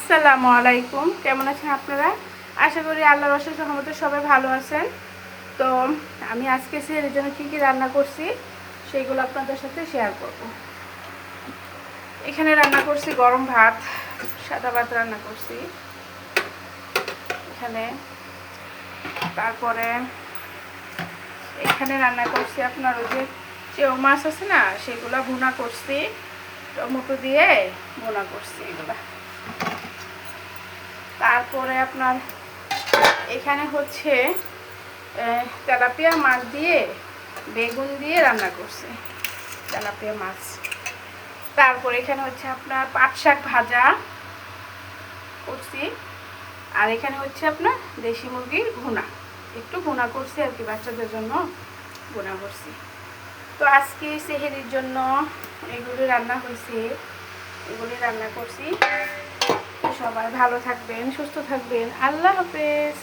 আসসালামু আলাইকুম। কেমন আছেন আপনারা? আশা করি আল্লাহর অশেষ রহমতে সবাই ভালো আছেন। তো আমি আজকে সেহেরির জন্য কী কী রান্না করছি সেইগুলো আপনাদের সাথে শেয়ার করব। এখানে রান্না করছি গরম ভাত, সাদা ভাত রান্না করছি এখানে। তারপরে এখানে রান্না করছি আপনার ওই যে চেউ মাছ আছে না, সেগুলো ভুনা করছি, টমেটো দিয়ে ভুনা করছি এগুলা। তারপরে আপনার এখানে হচ্ছে তেলাপিয়া মাছ দিয়ে বেগুন দিয়ে রান্না করছি, তেলাপিয়া মাছ। তারপরে এখানে হচ্ছে আপনার পাট শাক ভাজা করছি। আর এখানে হচ্ছে আপনার দেশি মুরগির ভুনা, একটু ভুনা করছি আর কি, বাচ্চাদের জন্য ভুনা করছি। তো আজকে সেহেরির জন্য এগুলি রান্না হয়েছে, এগুলি রান্না করছি। সবাই ভালো থাকবেন, সুস্থ থাকবেন। আল্লাহ হাফেজ।